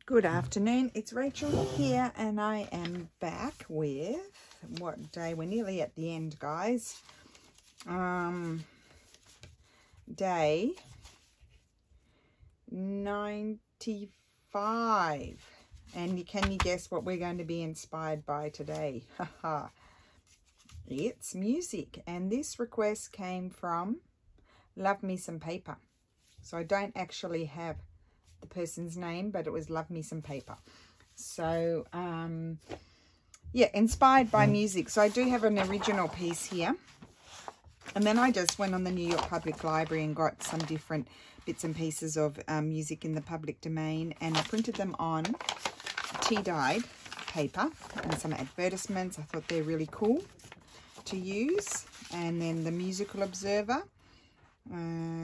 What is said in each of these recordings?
Good afternoon, it's Rachel here, and I am back with what day? We're nearly at the end, guys. Day 95. And can you guess what we're going to be inspired by today? Haha. It's music, and this request came from Lovemesomepaper. So I don't actually have the person's name, but it was Lovemesomepaper. So yeah, inspired by music. So I do have an original piece here, and then I just went on the New York Public Library and got some different bits and pieces of music in the public domain, and I printed them on tea-dyed paper and some advertisements. I thought they're really cool to use. And then the Musical Observer,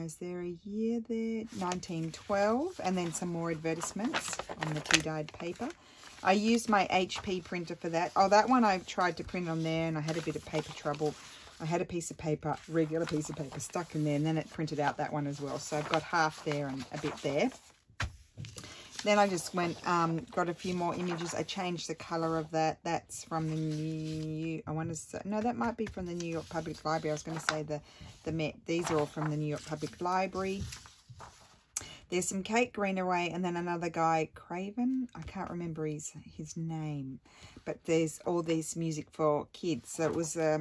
is there a year there? 1912. And then some more advertisements on the tea-dyed paper. I used my HP printer for that. Oh, that one I tried to print on there, and I had a bit of paper trouble. I had a piece of paper, regular piece of paper, stuck in there, and then it printed out that one as well. So I've got half there and a bit there. Then I just went, got a few more images. I changed the colour of that. That's from the New, I want to say, no, that might be from the New York Public Library. I was going to say the Met. These are all from the New York Public Library. There's some Kate Greenaway, and then another guy, Craven. I can't remember his name. But there's all this music for kids. So it was, I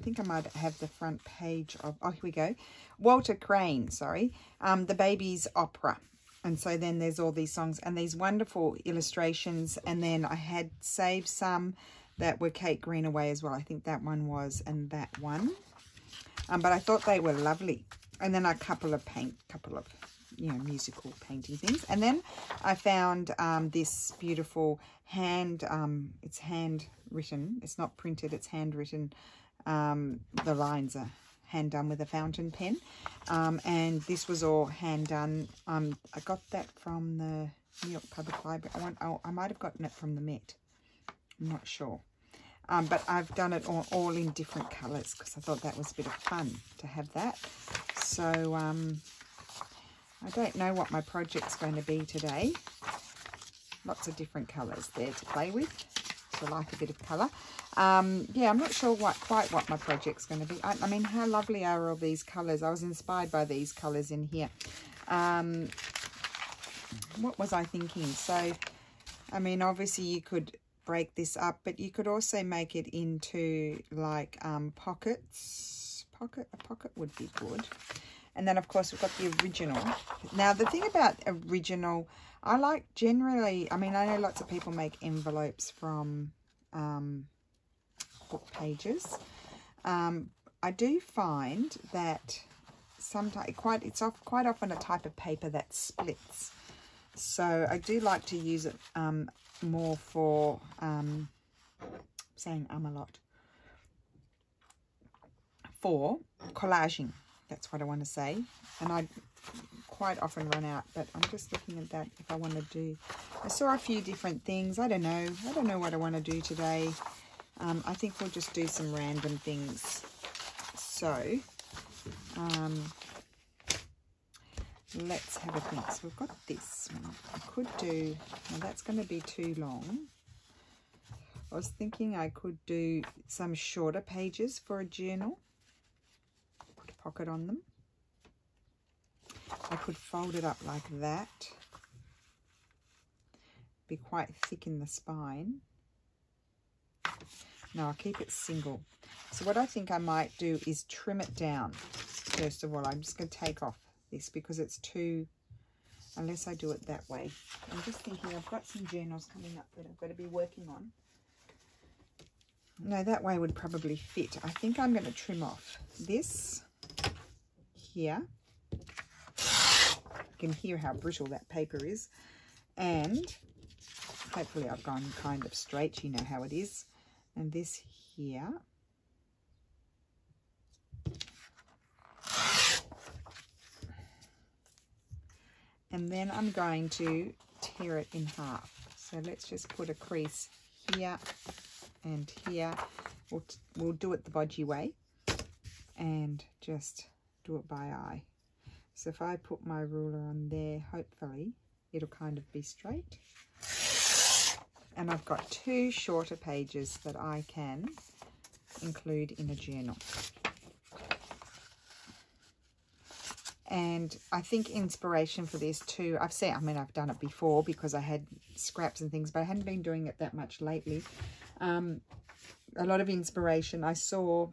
think I might have the front page of, oh, here we go. Walter Crane, sorry. The Baby's Opera. And so then there's all these songs and these wonderful illustrations. And then I had saved some that were Kate Greenaway as well. I think that one was, and that one. But I thought they were lovely. And then a couple of you know, musical painting things. And then I found this beautiful it's handwritten. It's not printed, it's handwritten. The lines are hand done with a fountain pen, and this was all hand done. I got that from the New York Public Library. I might have gotten it from the Met, I'm not sure, but I've done it all in different colors because I thought that was a bit of fun to have that. So I don't know what my project's going to be today. Lots of different colors there to play with, so I like a bit of color. Yeah, I'm not sure quite what my project's going to be. I mean, how lovely are all these colours? I was inspired by these colours in here. What was I thinking? So, I mean, obviously you could break this up, but you could also make it into like pockets. A pocket would be good. And then, of course, we've got the original. Now, the thing about original, I like generally, I mean, I know lots of people make envelopes from book pages. I do find that sometimes quite often a type of paper that splits. So I do like to use it more for saying a lot, for collaging. That's what I want to say. And I quite often run out, but I'm just looking at that if I want to do. I saw a few different things. I don't know what I want to do today. I think we'll just do some random things. So let's have a think. So we've got this one. I could do, now that's going to be too long. I was thinking I could do some shorter pages for a journal. Put a pocket on them. I could fold it up like that. Be quite thick in the spine. No, I'll keep it single. So what I think I might do is trim it down. First of all, I'm just going to take off this because it's too, unless I do it that way. I'm just thinking I've got some journals coming up that I've got to be working on. No, that way would probably fit. I think I'm going to trim off this here. You can hear how brittle that paper is. And hopefully I've gone kind of straight. You know how it is. And this here. And then I'm going to tear it in half. So let's just put a crease here and here. We'll do it the bodgy way and just do it by eye. So if I put my ruler on there, hopefully it'll kind of be straight. And I've got 2 shorter pages that I can include in a journal. And I think inspiration for this too, I've done it before because I had scraps and things, but I hadn't been doing it that much lately. A lot of inspiration. I saw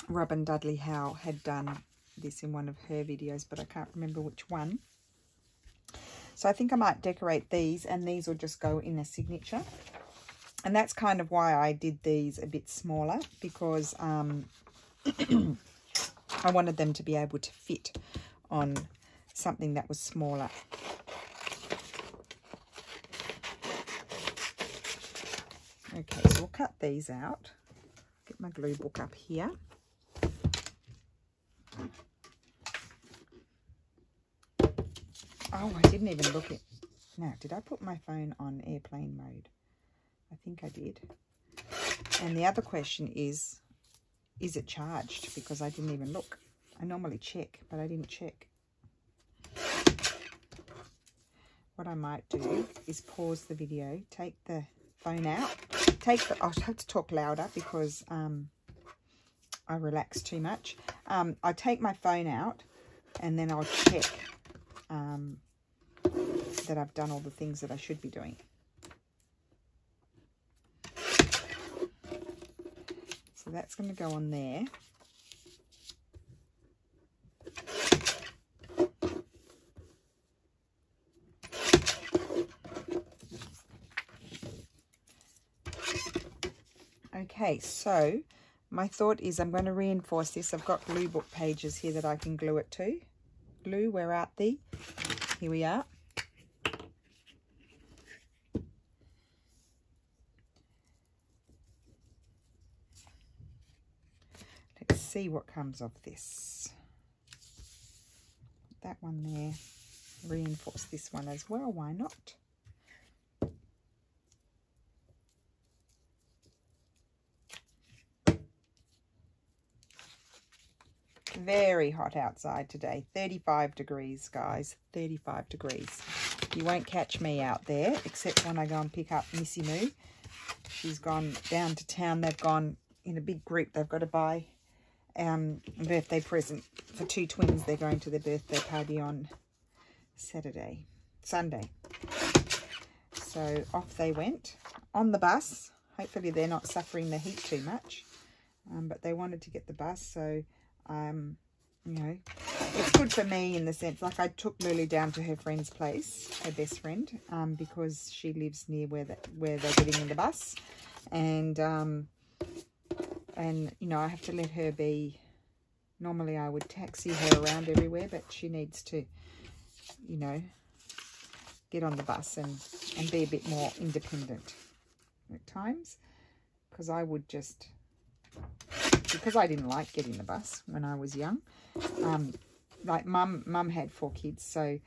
Robin Dudley Howe had done this in one of her videos, but I can't remember which one. So I think I might decorate these, and these will just go in a signature. And that's kind of why I did these a bit smaller, because I wanted them to be able to fit on something that was smaller. Okay, so we'll cut these out. Get my glue book up here. Oh, I didn't even look at... Now, did I put my phone on airplane mode? I think I did. And the other question is it charged? Because I didn't even look. I normally check, but I didn't check. What I might do is pause the video, take the phone out, I'll have to talk louder because I relax too much. I take my phone out and then I'll check that I've done all the things that I should be doing. So that's going to go on there. Okay, so my thought is I'm going to reinforce this. I've got glue book pages here that I can glue it to. Glue, where art thee? Here we are. Let's see what comes of this. That one there. Reinforce this one as well, why not? Very hot outside today. 35 degrees, guys. 35 degrees. You won't catch me out there, except when I go and pick up Missy Moo. She's gone down to town. They've gone in a big group. They've got to buy a birthday present for 2 twins. They're going to their birthday party on Sunday. So off they went on the bus. Hopefully they're not suffering the heat too much. But they wanted to get the bus, so... you know, it's good for me in the sense, like I took Lulu down to her friend's place, her best friend, because she lives near where they're getting in the bus, and you know, I have to let her be. Normally I would taxi her around everywhere, but she needs to, you know, get on the bus and be a bit more independent at times, because I would just... Because I didn't like getting the bus when I was young. Like mum had 4 kids, so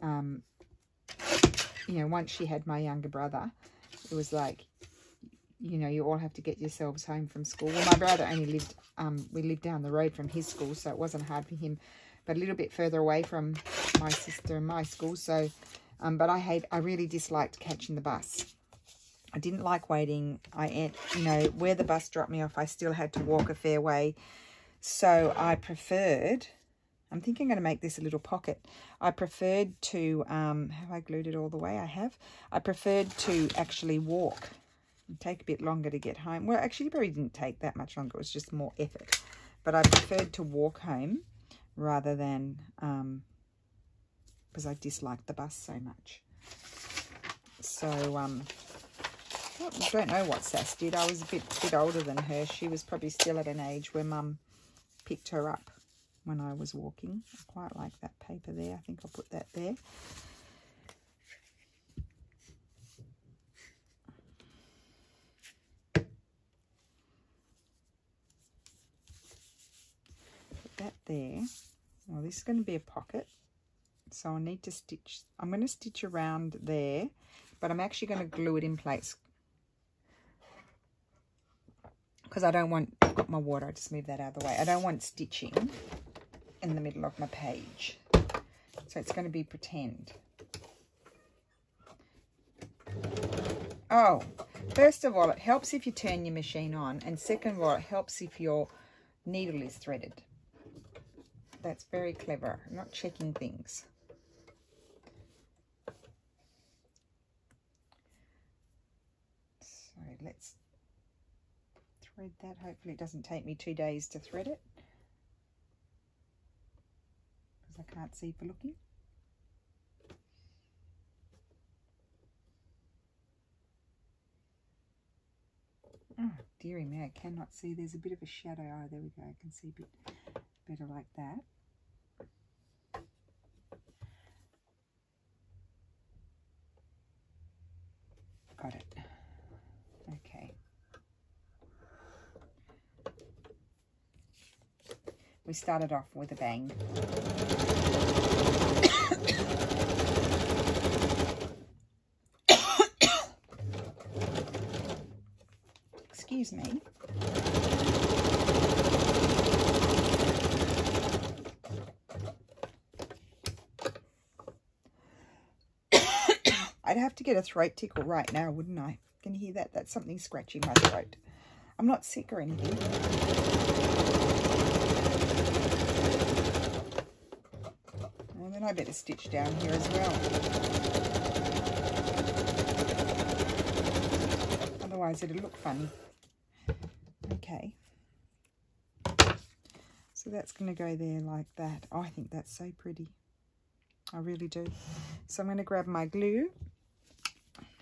you know, once she had my younger brother, it was like, you know, you all have to get yourselves home from school. Well, my brother only lived, we lived down the road from his school, so it wasn't hard for him, but a little bit further away from my sister and my school. So, but I really disliked catching the bus. I didn't like waiting. You know, where the bus dropped me off, I still had to walk a fair way. So I preferred, I'm thinking I'm going to make this a little pocket. I preferred to, have I glued it all the way? I have. I preferred to actually walk. It'd take a bit longer to get home. Well, actually, it probably didn't take that much longer. It was just more effort. But I preferred to walk home rather than, because I disliked the bus so much. So, I don't know what Sass did. I was a bit older than her. She was probably still at an age where Mum picked her up when I was walking. I quite like that paper there. I think I'll put that there. Put that there. Well, this is going to be a pocket, so I'll need to stitch. I'm going to stitch around there, but I'm actually going to glue it in place. Because I don't want, I've got my water, I just move that out of the way. I don't want stitching in the middle of my page. So it's going to be pretend. Oh, first of all, it helps if you turn your machine on. And second of all, it helps if your needle is threaded. That's very clever. I'm not checking things. So let's thread that. Hopefully it doesn't take me 2 days to thread it, because I can't see for looking. Oh, dearie me, I cannot see. There's a bit of a shadow. Oh, there we go. I can see a bit better like that. Got it. Okay. We started off with a bang. Excuse me. I'd have to get a throat tickle right now, wouldn't I? Can you hear that? That's something scratching my throat. I'm not sick or anything. And then I better stitch down here as well. Otherwise it'll look funny. Okay. So that's going to go there like that. Oh, I think that's so pretty. I really do. So I'm going to grab my glue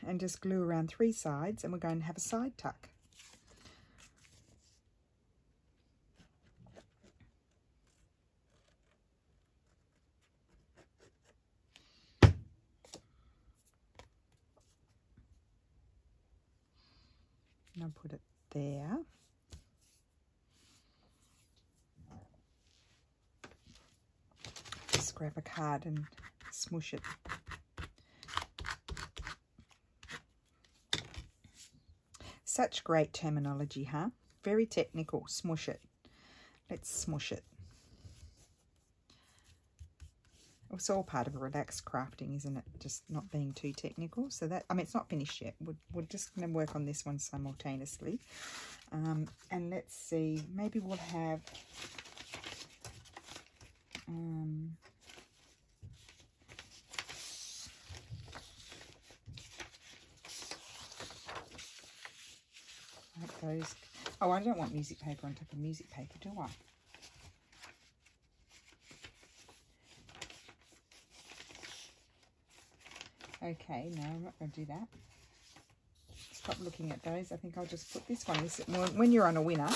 and just glue around 3 sides, and we're going to have a side tuck. And I'll put it there. Just grab a card and smush it. Such great terminology, huh? Very technical. Smush it. Let's smush it. It's all part of a relaxed crafting, isn't it? Just not being too technical. So that, I mean, it's not finished yet. We're just going to work on this one simultaneously. And let's see, maybe we'll have... like those. Oh, I don't want music paper on top of music paper, do I? Okay, no, I'm not going to do that. Stop looking at those. I think I'll just put this one. When you're on a winner,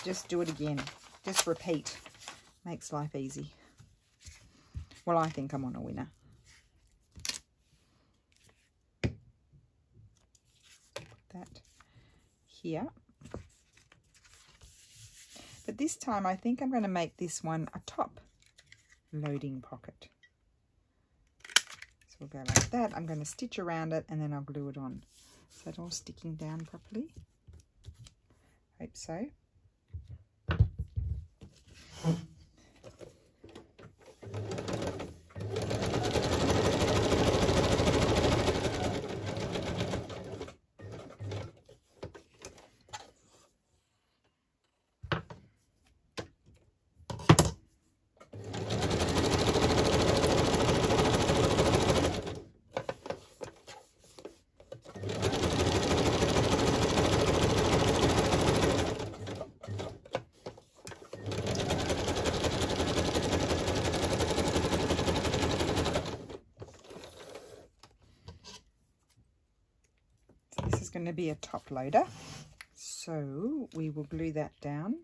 just do it again. Just repeat. Makes life easy. Well, I think I'm on a winner. Put that here. But this time I think I'm going to make this one a top loading pocket. So we'll go like that. I'm going to stitch around it and then I'll glue it on. Is that all sticking down properly? Hope so. Going to be a top loader, so we will glue that down.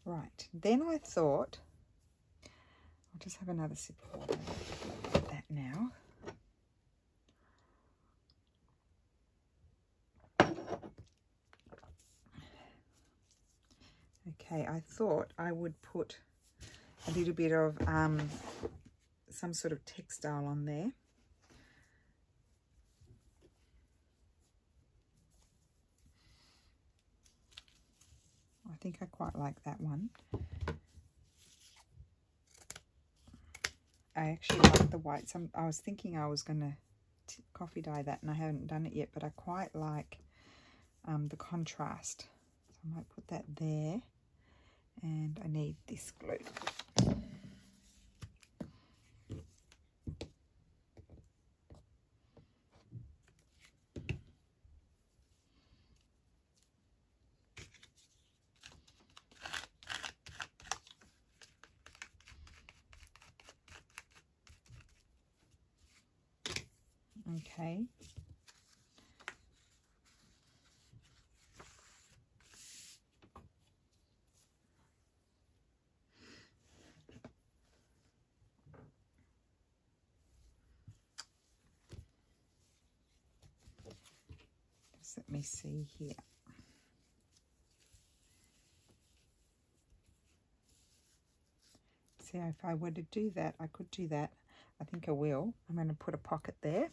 Right, then I thought, I'll just have another sip of water. now. Okay, I thought I would put a little bit of some sort of textile on there. I think I quite like that one. I actually like the white. I was thinking I was going to coffee dye that, and I haven't done it yet, but I quite like the contrast. So I might put that there, and I need this glue. Okay. Just let me see here. See, if I were to do that, I could do that. I think I will. I'm going to put a pocket there.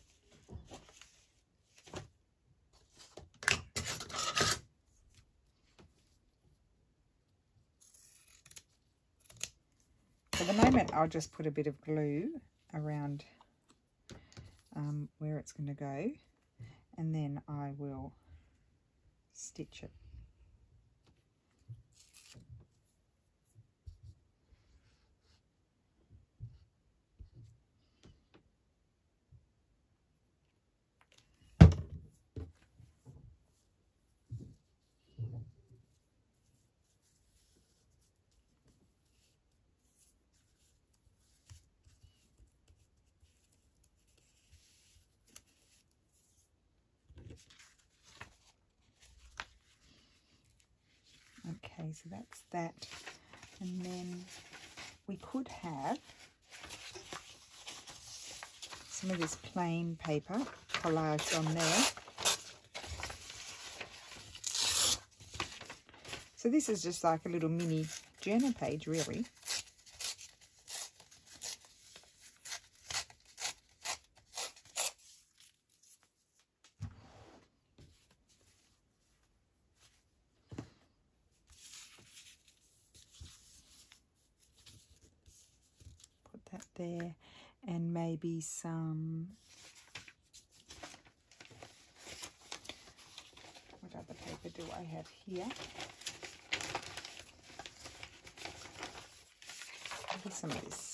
For the moment, I'll just put a bit of glue around where it's going to go, and then I will stitch it. Okay, so that's that. And then we could have some of this plain paper collaged on there. So this is just like a little mini journal page, really. That there, and maybe some, what other paper do I have here? Maybe some of this.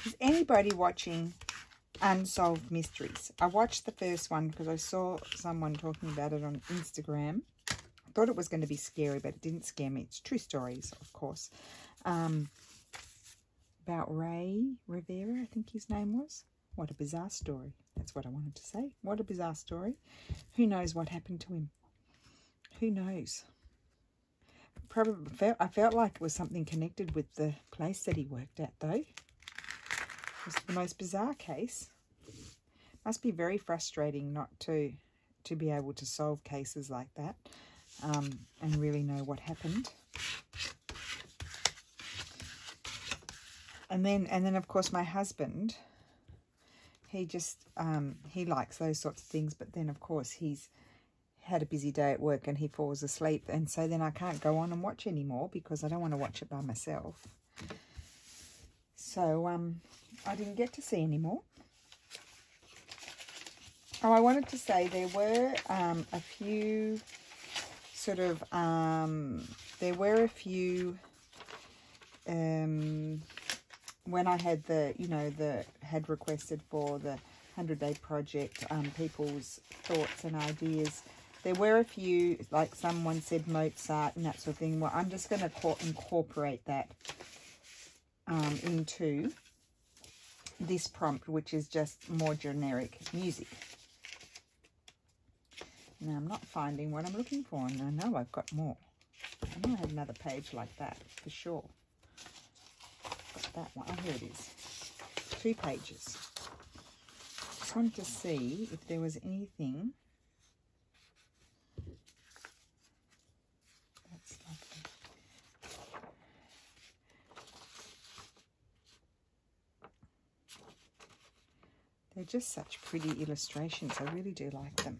Is anybody watching Unsolved Mysteries? I watched the first one because I saw someone talking about it on Instagram. I thought it was going to be scary, but it didn't scare me. It's true stories, of course. About Ray Rivera, I think his name was. What a bizarre story. That's what I wanted to say. What a bizarre story. Who knows what happened to him? Who knows? Probably I felt like it was something connected with the place that he worked at, though. It was the most bizarre case. Must be very frustrating not to be able to solve cases like that and really know what happened. And then of course my husband, he just he likes those sorts of things, but then of course he's had a busy day at work and he falls asleep, and so then I can't go on and watch anymore because I don't want to watch it by myself. So I didn't get to see any more. Oh, I wanted to say there were a few sort of, there were a few when I had the, you know, had requested for the 100-day project, people's thoughts and ideas, there were a few, like someone said Mozart and that sort of thing. Well, I'm just going to incorporate that into this prompt, which is just more generic music. Now, I'm not finding what I'm looking for, and I know I've got more. I know I had another page like that, for sure. Got that one. Oh, here it is. 2 pages. Just wanted to see if there was anything. That's lovely. They're just such pretty illustrations. I really do like them.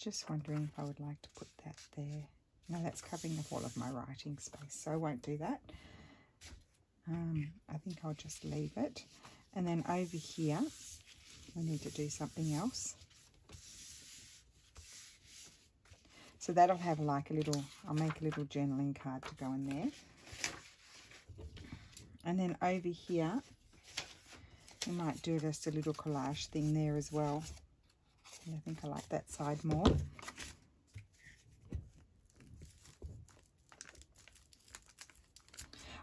Just wondering if I would like to put that there. No, that's covering up all of my writing space, so I won't do that. I think I'll just leave it. And then over here, I need to do something else. So that'll have like a little, I'll make a little journaling card to go in there. And then over here, we might do just a little collage thing there as well. I think I like that side more.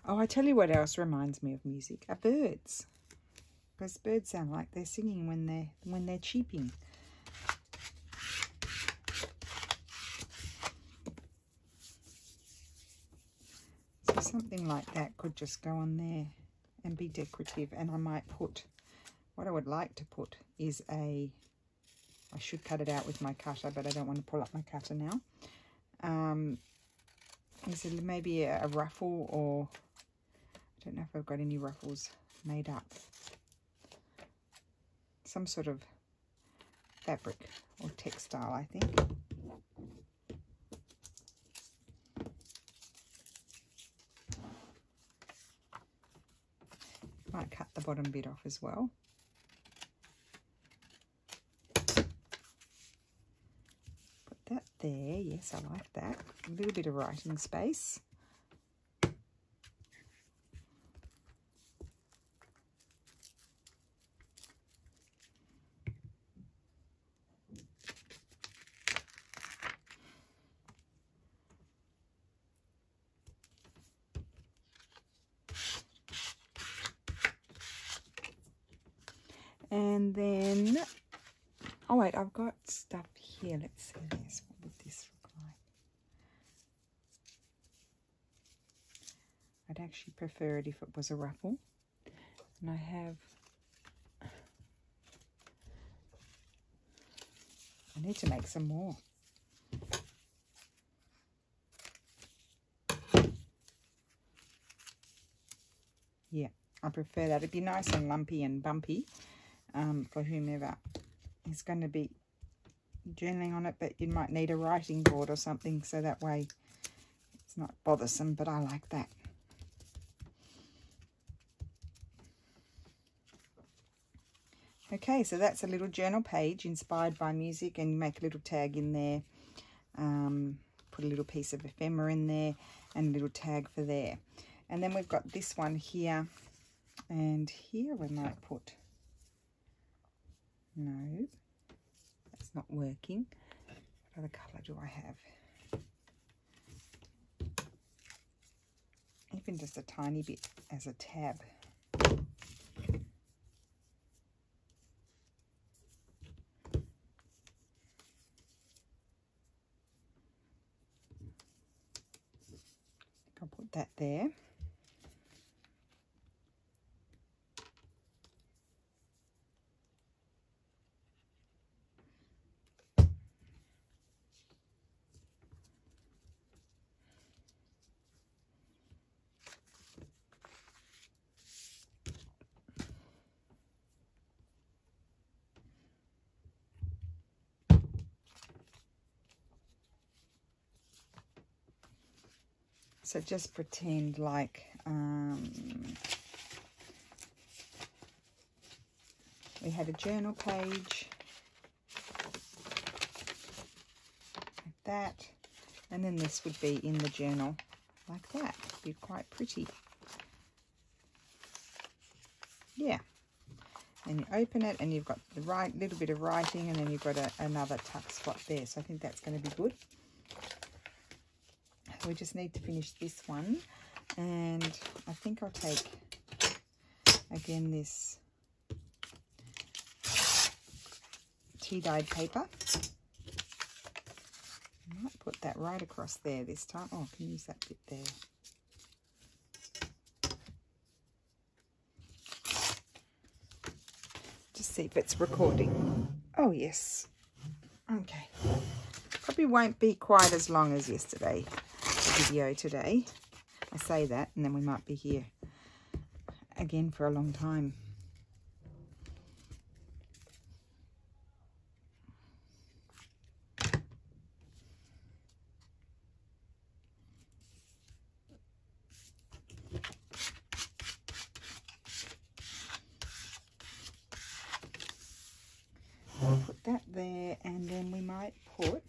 Oh, I tell you what else reminds me of music are birds, because birds sound like they're singing when they're cheeping. So something like that could just go on there and be decorative. And I might put, what I would like to put is a, I should cut it out with my cutter, but I don't want to pull up my cutter now. Is it maybe a ruffle, or I don't know if I've got any ruffles made up. Some sort of fabric or textile, I think. Might cut the bottom bit off as well. That there, yes, I like that. A little bit of writing space. And then, oh wait, I've got stuff here. Let's see this. What would this look like? I'd actually prefer it if it was a ruffle. And I have, I need to make some more. Yeah, I prefer that. It'd be nice and lumpy and bumpy for whomever is going to be journaling on it, but you might need a writing board or something, so that way it's not bothersome, but I like that. Okay, so that's a little journal page inspired by music, and you make a little tag in there, put a little piece of ephemera in there and a little tag for there. And then we've got this one here, and here we might put, no, that's not working. What other colour do I have? Even just a tiny bit as a tab. I'll put that there. So just pretend like, we had a journal page like that, and then this would be in the journal like that. It'd be quite pretty. Yeah. And you open it and you've got the right little bit of writing, and then you've got another tuck spot there. So I think that's going to be good. We just need to finish this one, and I think I'll take again this tea dyed paper. I might put that right across there this time. Oh, I can use that bit there. Just see if it's recording. Oh yes. Okay. Probably won't be quite as long as yesterday. Video today. I say that, and then we might be here again for a long time. I'll put that there, and then we might put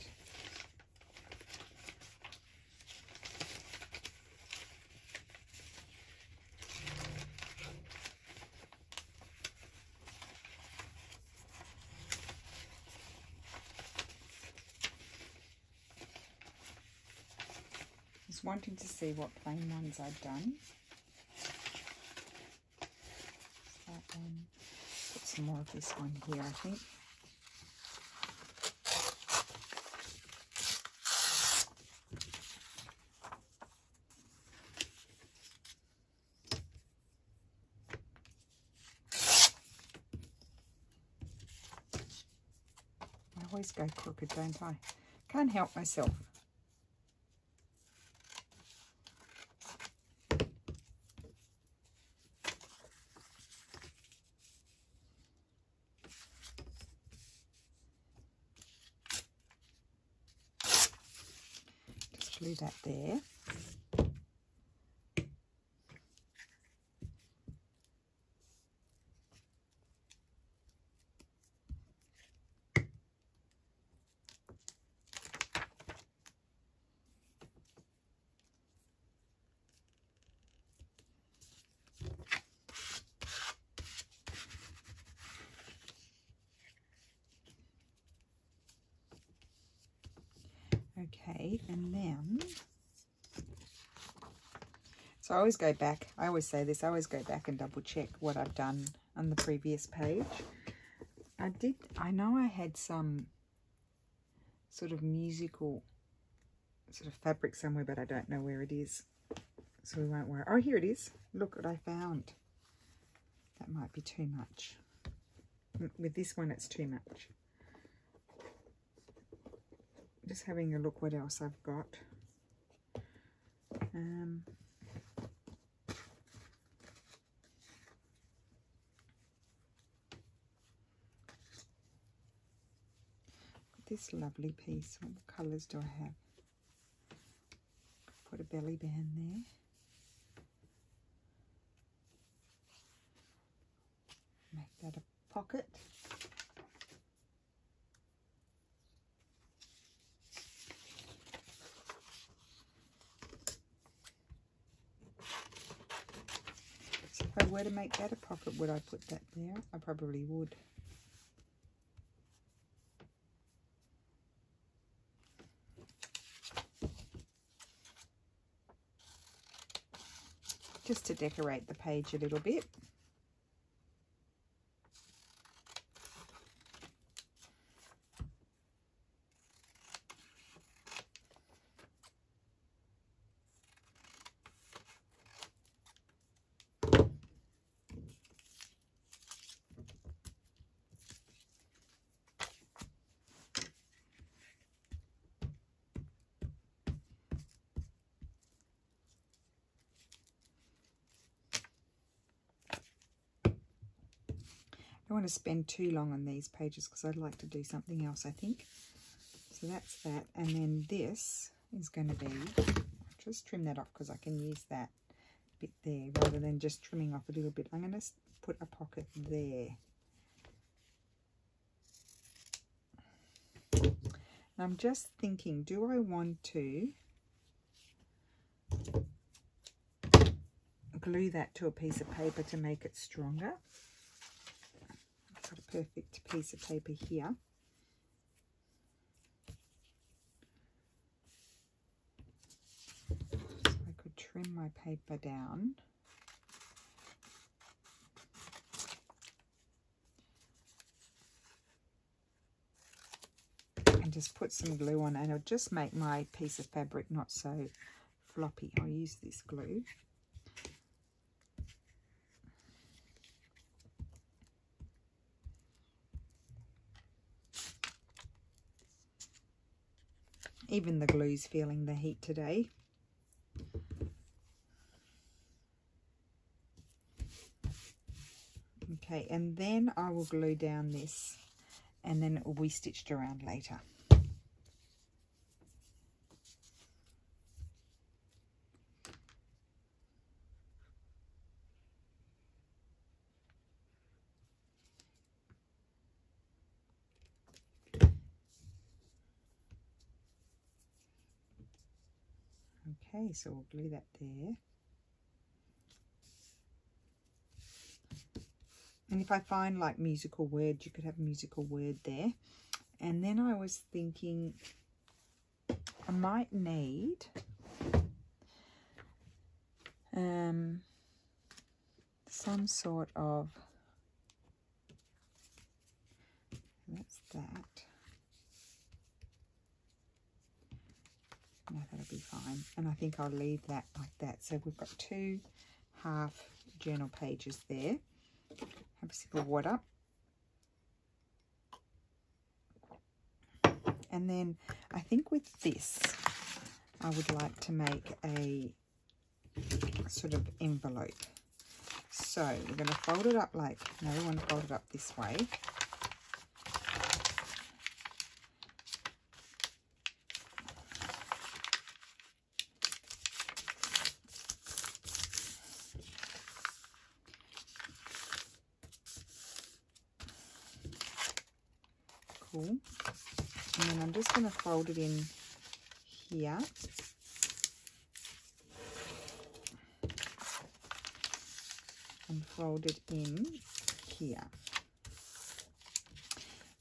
wanting to see what plain ones I've done. That one. Put some more of this one here, I think. I always go crooked, don't I? Can't help myself. Glue that there. Okay, and then, so I always go back, I always say this, I always go back and double check what I've done on the previous page. I know I had some sort of musical sort of fabric somewhere, but I don't know where it is, so we won't worry. Oh, here it is. Look what I found. That might be too much. With this one, it's too much. Just having a look what else I've got. This lovely piece. What colours do I have? Put a belly band there. Make that a pocket. So if I were to make that a pocket, would I put that there? I probably would. Just to decorate the page a little bit. I don't want to spend too long on these pages because I'd like to do something else, I think. So that's that. And then this is going to be, I'll just trim that off because I can use that bit there rather than just trimming off a little bit. I'm going to put a pocket there. I'm just thinking, do I want to glue that to a piece of paper to make it stronger? I've got a perfect piece of paper here. So I could trim my paper down. And just put some glue on, and it'll just make my piece of fabric not so floppy. I'll use this glue. Even the glue's feeling the heat today. Okay, and then I will glue down this, and then it will be stitched around later. Okay, so we'll glue that there. And if I find like musical word, you could have musical word there. And then I was thinking I might need some sort of, that's that. No, that'll be fine. And I think I'll leave that like that. So we've got 2 half journal pages there. Have a sip of water. And then I think with this, I would like to make a sort of envelope. So we're going to fold it up like, no, we want to fold it up this way. Cool. And then I'm just going to fold it in here. And fold it in here.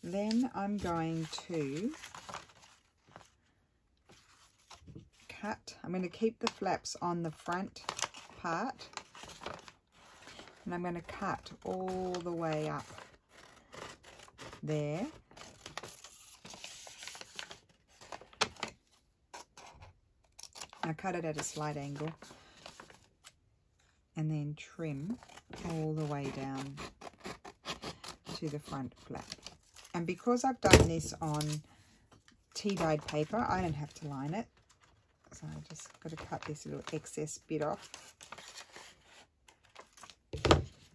Then I'm going to cut. I'm going to keep the flaps on the front part. And I'm going to cut all the way up there. I cut it at a slight angle and then trim all the way down to the front flap. And because I've done this on tea-dyed paper, I don't have to line it. So I just got to cut this little excess bit off.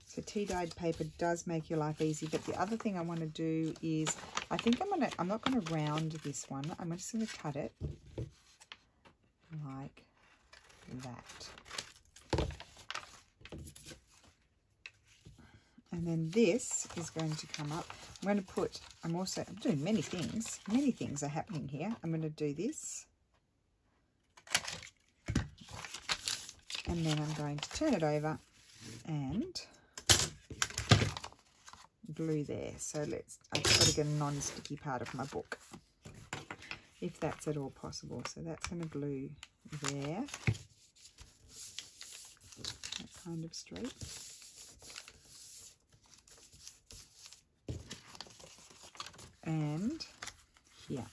So tea-dyed paper does make your life easy. But the other thing I want to do is, I think I'm not going to round this one. I'm just going to cut it like that. And then this is going to come up. I'm going to put, I'm doing many things. Many things are happening here. I'm going to do this. And then I'm going to turn it over and glue there. So I've got to get a non-sticky part of my book, if that's at all possible. So that's going to glue there. That kind of straight. And here.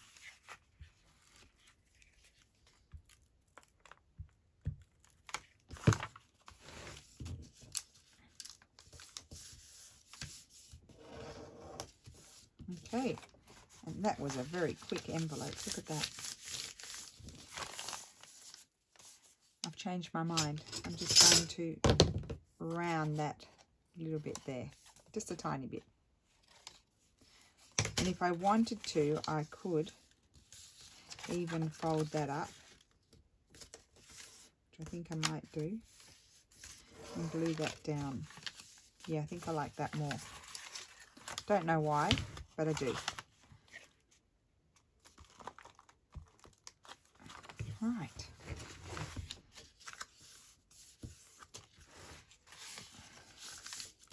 Okay, and that was a very quick envelope. Look at that. I've changed my mind. I'm just going to round that little bit there, just a tiny bit. And if I wanted to, I could even fold that up, which I think I might do, and glue that down. Yeah, I think I like that more. Don't know why, but I do. Right.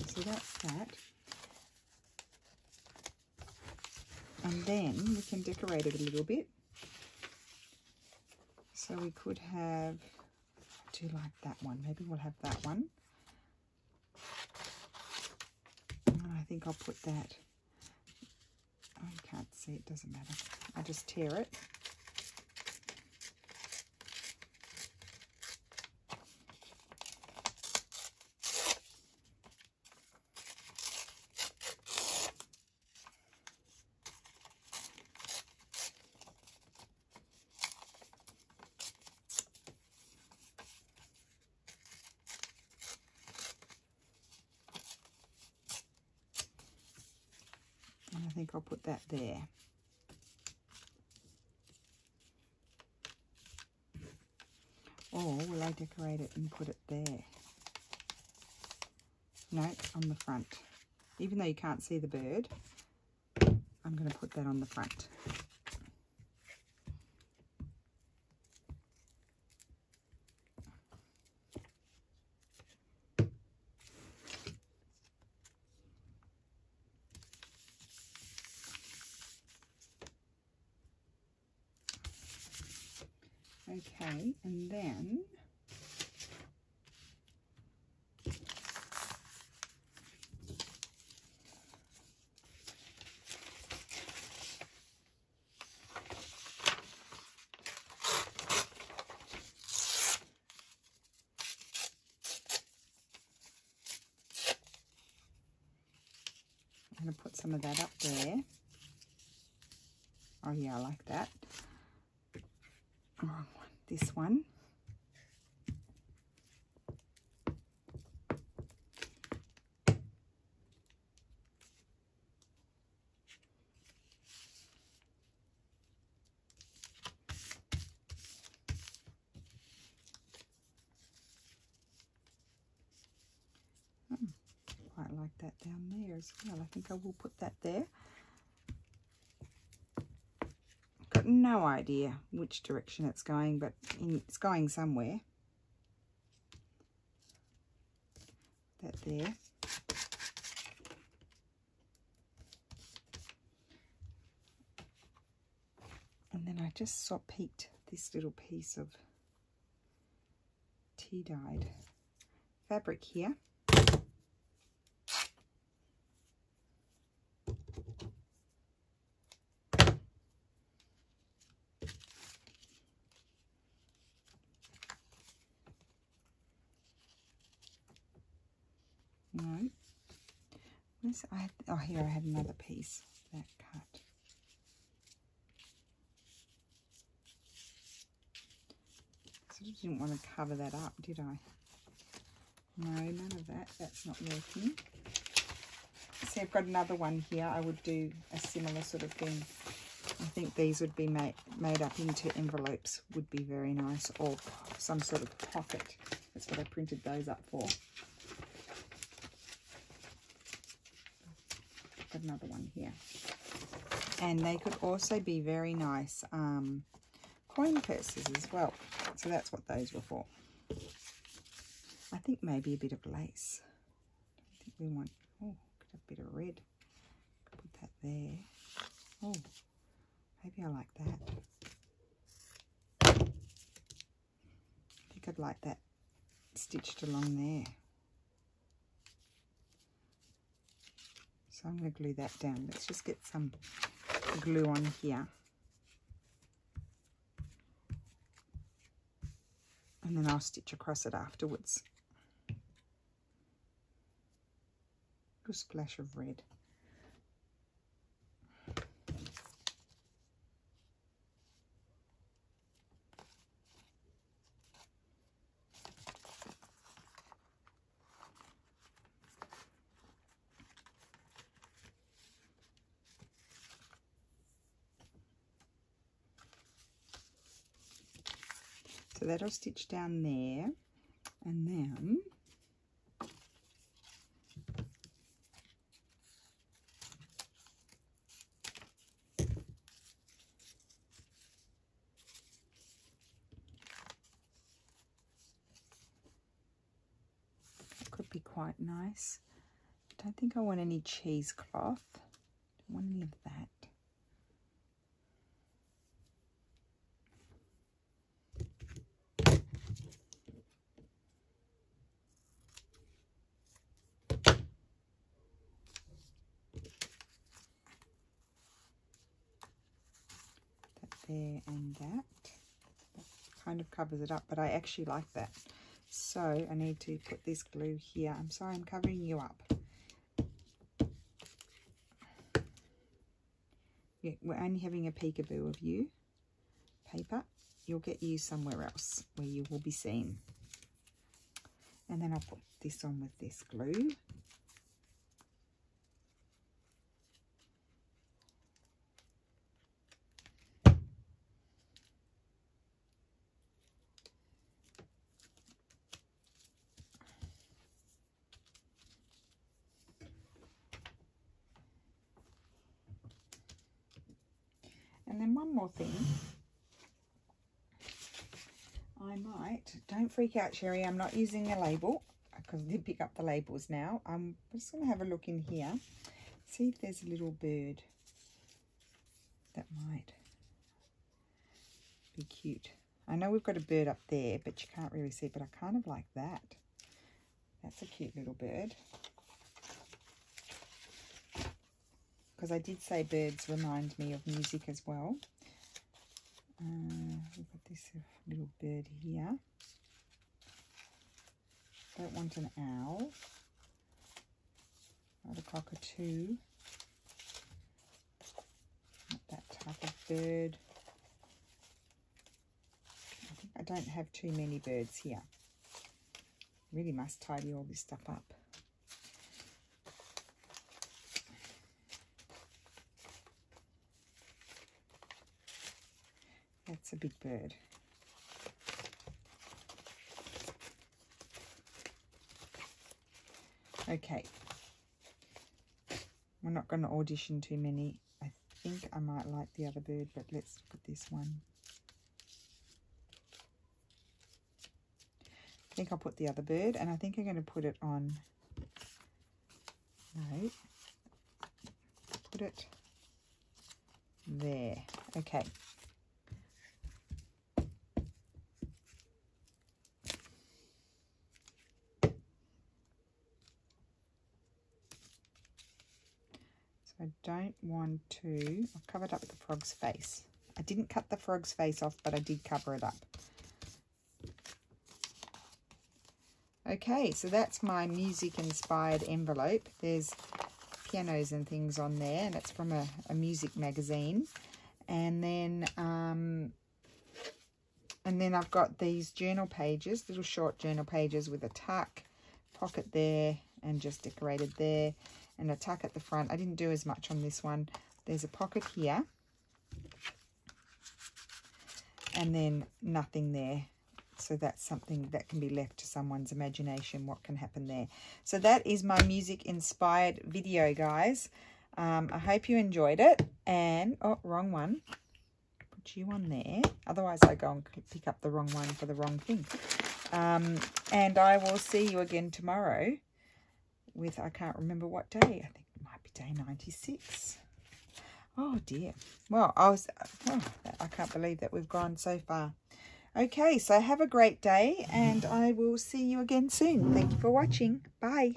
So that's that. And then we can decorate it a little bit. So we could have, I do like that one. Maybe we'll have that one. I think I'll put that. Oh, you can't see, it doesn't matter. I just tear it. And I think I'll put that there. Or will I decorate it and put it there? No, on the front. Even though you can't see the bird, I'm going to put that on the front. Okay, and then I'm going to put some of that up there. Oh yeah, I like that. Wrong one. This one. Quite like that down there as well. I think I will put that there. Got no idea which direction it's going, but it's going somewhere. That there. And then I just peeked this little piece of tea-dyed fabric here. No. Oh, here I had another piece that cut. So I didn't want to cover that up, did I? No, none of that. That's not working. See, I've got another one here. I would do a similar sort of thing. I think these would be made up into envelopes. Would be very nice, or some sort of pocket. That's what I printed those up for. Got another one here. And they could also be very nice coin purses as well. So that's what those were for. I think maybe a bit of lace. I think we want, oh, a bit of red. Put that there. Oh, maybe I like that. I think I'd like that stitched along there. So I'm going to glue that down. Let's just get some glue on here. And then I'll stitch across it afterwards. A splash of red. So that'll stitch down there, and then nice. I don't think I want any cheesecloth. Don't want any of that. There and that kind of covers it up, but I actually like that, so I need to put this glue here. I'm sorry, I'm covering you up. Yeah, we're only having a peekaboo of you. Paper, you'll get used somewhere else where you will be seen. And then I'll put this on with this glue. And then one more thing, I might, don't freak out Sherry, I'm not using a label because I did pick up the labels now. I'm just going to have a look in here, see if there's a little bird that might be cute. I know we've got a bird up there, but you can't really see, but I kind of like that. That's a cute little bird. Because I did say birds remind me of music as well. We've got this little bird here. Don't want an owl. Not a cockatoo. Not that type of bird. I think I don't have too many birds here. Really must tidy all this stuff up. That's a big bird. Okay. We're not going to audition too many. I think I might like the other bird, but let's look at this one. I think I'll put the other bird, and I think I'm going to put it on. No. Put it there. Okay. I don't want to, I've covered up the frog's face. I didn't cut the frog's face off, but I did cover it up. Okay, so that's my music inspired envelope. There's pianos and things on there, and it's from a music magazine. And then I've got these journal pages, little short journal pages with a tuck, pocket there, and just decorated there. And a tuck at the front. I didn't do as much on this one. There's a pocket here. And then nothing there. So that's something that can be left to someone's imagination, what can happen there. So that is my music inspired video, guys. I hope you enjoyed it. And, oh, wrong one. Put you on there. Otherwise I go and pick up the wrong one for the wrong thing. And I will see you again tomorrow. With, I can't remember what day. I think it might be day 96. Oh dear. Well, I can't believe that we've gone so far. Okay, so have a great day, and I will see you again soon. Thank you for watching. Bye.